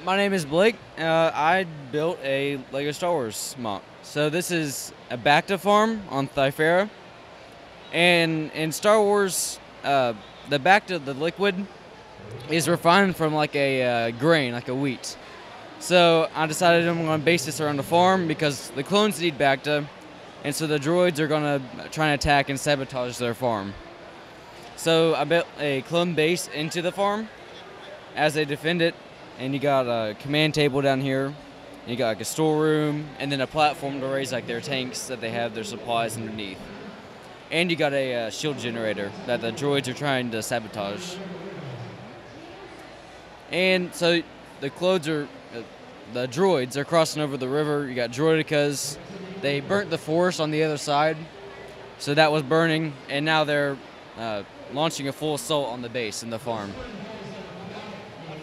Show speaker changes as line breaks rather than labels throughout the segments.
My name is Blake. I built a Lego Star Wars MOC. So this is a Bacta farm on Thyfera. And in Star Wars, the Bacta, the liquid, is refined from like a grain, like a wheat. So I decided I'm going to base this around the farm because the clones need Bacta, and so the droids are going to try and attack and sabotage their farm. So I built a clone base into the farm as they defend it, and you got a command table down here, you got like a storeroom, and then a platform to raise like their tanks that they have their supplies underneath. And you got a shield generator that the droids are trying to sabotage. And so the droids are crossing over the river. You got droidicas. They burnt the forest on the other side, so that was burning, and now they're launching a full assault on the base and the farm.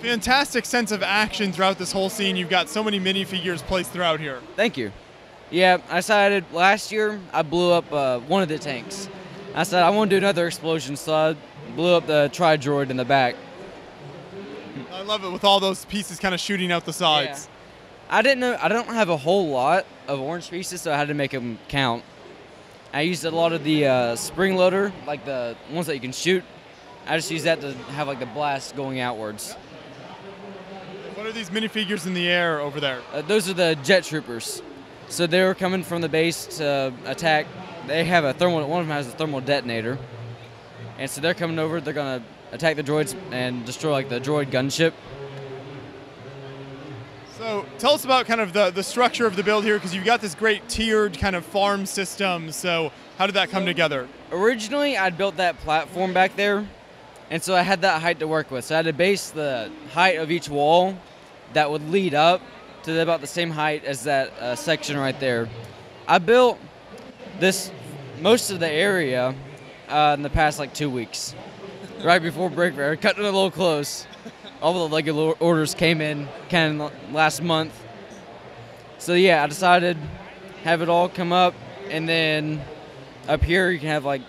Fantastic sense of action throughout this whole scene. You've got so many minifigures placed throughout here.
Thank you. Yeah, I decided last year I blew up one of the tanks. I said I want to do another explosion, so I blew up the tri-droid in the back.
I love it with all those pieces kind of shooting out the sides.
Yeah. I don't have a whole lot of orange pieces, so I had to make them count. I used a lot of the spring loader, like the ones that you can shoot. I just used that to have like the blast going outwards.
What are these minifigures in the air over there?
Those are the jet troopers. So they're coming from the base to attack. They have a thermal. One of them has a thermal detonator, and so they're coming over. They're gonna attack the droids and destroy like the droid gunship.
So tell us about kind of the structure of the build here, because you've got this great tiered kind of farm system. So how did that come together?
Originally, I'd built that platform back there, and so I had that height to work with. So I had to base the height of each wall that would lead up to about the same height as that section right there. I built most of the area in the past like 2 weeks, right before Break Fair. Cutting it a little close. All the Lego orders came in kind of last month. So yeah, I decided have it all come up, and then up here you can have like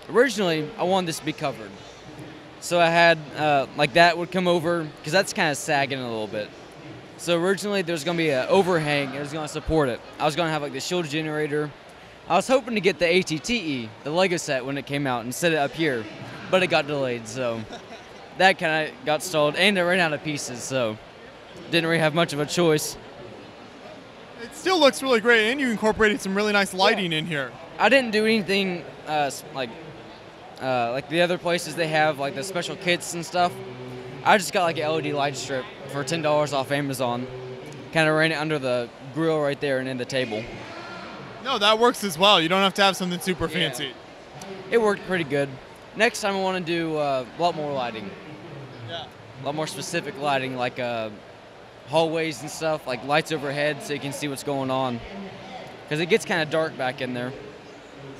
originally I wanted this to be covered. So I had like that would come over because that's kind of sagging a little bit. So originally there was going to be an overhang. It was going to support it. I was going to have like the shield generator. I was hoping to get the ATTE, the Lego set, when it came out and set it up here, but it got delayed. So that kind of got stalled, and it ran out of pieces. So didn't really have much of a choice.
It still looks really great, and you incorporated some really nice lighting in here.
I didn't do anything like the other places they have like the special kits and stuff. I just got like an LED light strip for $10 off Amazon. Kind of ran it under the grill right there and in the table.
No, that works as well. You don't have to have something super fancy.
It worked pretty good. Next time I want to do a lot more lighting.
Yeah.
A lot more specific lighting, like hallways and stuff, like lights overhead so you can see what's going on. Because it gets kind of dark back in there.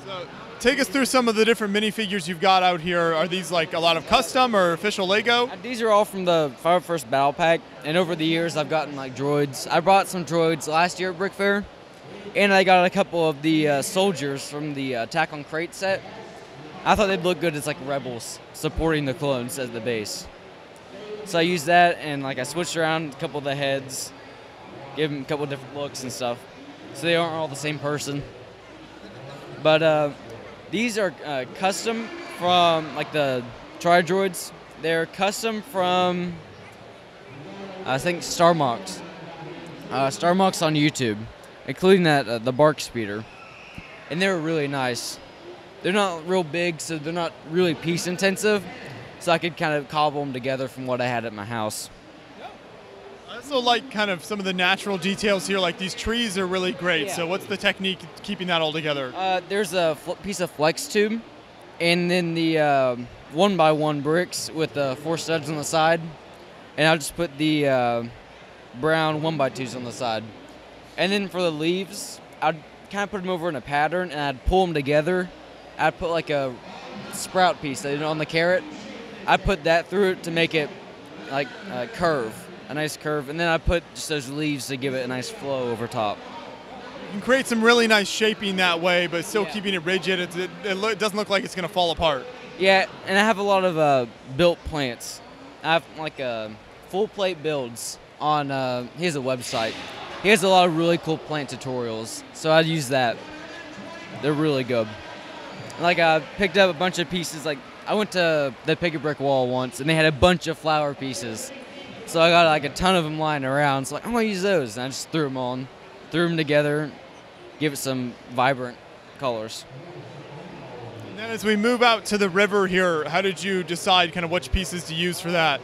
So take us through some of the different minifigures you've got out here. Are these like a lot of custom or official Lego?
These are all from the 501st Battle Pack, and over the years I've gotten like droids. I brought some droids last year at Brick Fair, and I got a couple of the soldiers from the Attack on Crate set. I thought they'd look good as like rebels supporting the clones as the base. So I used that, and like I switched around a couple of the heads, gave them a couple of different looks and stuff, so they aren't all the same person. But these are custom from like the tri-droids. They're custom from I think Star MOCs. Star MOCs on YouTube, including that the Bark Speeder, and they're really nice. They're not real big, so they're not really piece intensive, so I could kind of cobble them together from what I had at my house.
I also like kind of some of the natural details here, like these trees are really great.
Yeah.
So what's the technique keeping that all together?
There's a piece of flex tube, and then the 1x1 bricks with the 4 studs on the side, and I'll just put the brown 1x2s on the side. And then for the leaves, I'd kind of put them over in a pattern, and I'd pull them together. I'd put like a sprout piece on the carrot. I'd put that through it to make it like a curve, a nice curve, and then I put just those leaves to give it a nice flow over top.
You can create some really nice shaping that way, but still keeping it rigid. It doesn't look like it's going to fall apart.
Yeah, and I have a lot of built plants. I have like full plate builds on, he has a website. He has a lot of really cool plant tutorials, so I'd use that. They're really good. Like, I picked up a bunch of pieces. Like, I went to the Pick a Brick Wall once, and they had a bunch of flower pieces. So I got like a ton of them lying around. So like, I'm gonna use those, and I just threw them together, give it some vibrant colors.
And then as we move out to the river here, how did you decide kind of which pieces to use for that?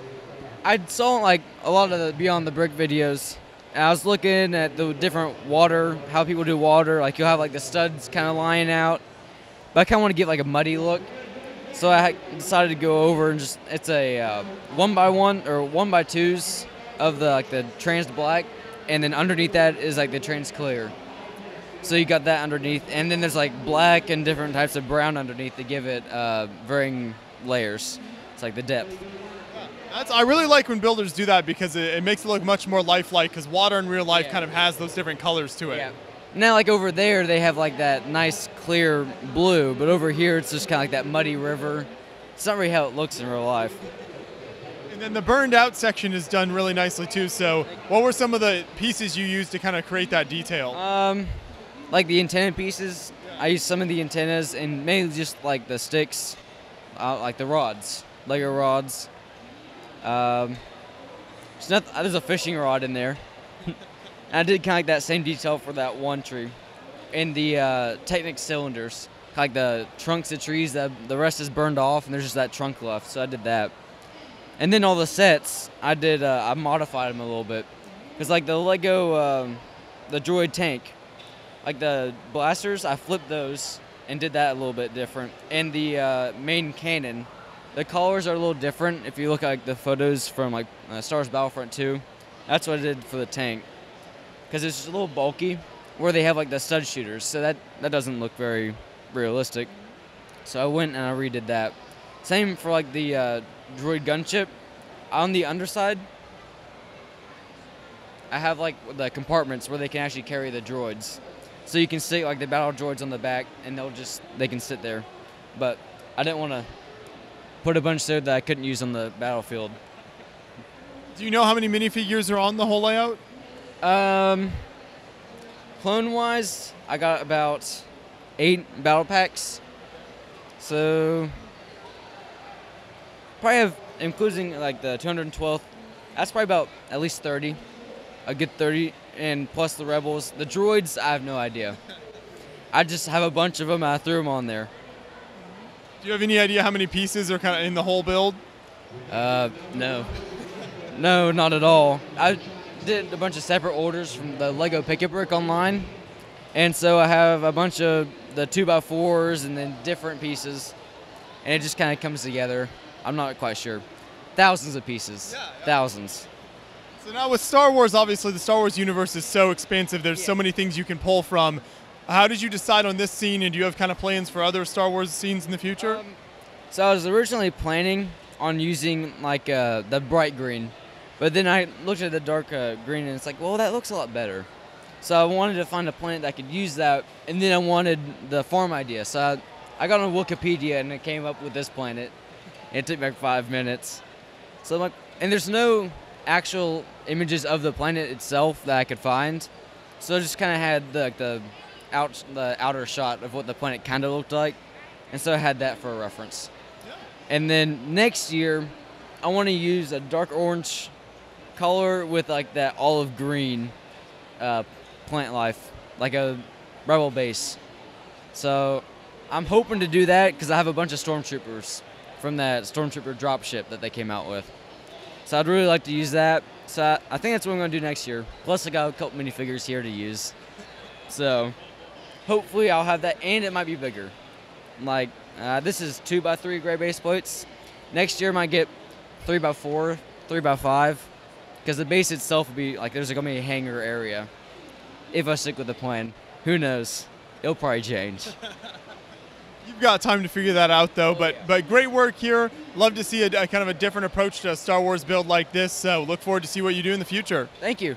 I saw like a lot of the Beyond the Brick videos. And I was looking at the different water, how people do water. Like you'll have like the studs kind of lying out, but I kind of want to get like a muddy look. So I decided to go over and just, it's a 1x1 or 1x2s of the trans black, and then underneath that is like the trans clear. So you got that underneath, and then there's like black and different types of brown underneath to give it varying layers. It's like the depth.
I really like when builders do that because it makes it look much more lifelike, because water in real life kind of has those different colors to it.
Yeah. Now, like over there, they have like that nice clear blue, but over here it's just kind of like that muddy river. It's not really how it looks in real life.
And then the burned out section is done really nicely too. So what were some of the pieces you used to kind of create that detail?
Like the antenna pieces, I used some of the antennas and mainly just like the sticks, like the rods, Lego rods. There's a fishing rod in there. And I did kind of like that same detail for that one tree. And the Technic cylinders, like the trunks of trees, the rest is burned off and there's just that trunk left, so I did that. And then all the sets, I modified them a little bit. Because like the Lego, the droid tank, like the blasters, I flipped those and did that a little bit different. And the main cannon, the colors are a little different. If you look at like, the photos from like Star Wars Battlefront 2, that's what I did for the tank. Because it's just a little bulky, where they have like the stud shooters, so that doesn't look very realistic. So I went and I redid that. Same for like the droid gunship. On the underside, I have like the compartments where they can actually carry the droids. So you can stick like the battle droids on the back, and they can sit there. But I didn't want to put a bunch there that I couldn't use on the battlefield.
Do you know how many minifigures are on the whole layout?
Clone-wise, I got about 8 battle packs. So probably have, including like the 212th, that's probably about at least 30. A good 30, and plus the rebels. The droids, I have no idea. I just have a bunch of them, and I threw them on there.
Do you have any idea how many pieces are kind of in the whole build?
No. No, not at all. I did a bunch of separate orders from the Lego Pick a Brick online, and so I have a bunch of the 2x4s and then different pieces, and it just kind of comes together. I'm not quite sure. Thousands of pieces. Thousands.
So now with Star Wars, obviously the Star Wars universe is so expansive. There's so many things you can pull from. How did you decide on this scene, and do you have kind of plans for other Star Wars scenes in the future?
So I was originally planning on using like the bright green, but then I looked at the dark green and it's like, well, that looks a lot better. So I wanted to find a planet that could use that, and then I wanted the farm idea. So I got on Wikipedia and I came up with this planet. It took me like 5 minutes. So I'm like, and there's no actual images of the planet itself that I could find. So I just kind of had the outer shot of what the planet kind of looked like, and so I had that for a reference. And then next year, I want to use a dark orange color with like that olive green plant life, like a rebel base. So I'm hoping to do that because I have a bunch of stormtroopers from that stormtrooper dropship that they came out with. So I'd really like to use that. So I think that's what I'm going to do next year. Plus I got a couple minifigures here to use. So hopefully I'll have that, and it might be bigger. Like this is 2x3 gray base plates. Next year I might get 3x4, 3x5, because the base itself will be like there's going to be a hangar area. If I stick with the plan, who knows? It'll probably change.
You've got time to figure that out, though. But great work here. Love to see a kind of a different approach to a Star Wars build like this. So look forward to see what you do in the future.
Thank you.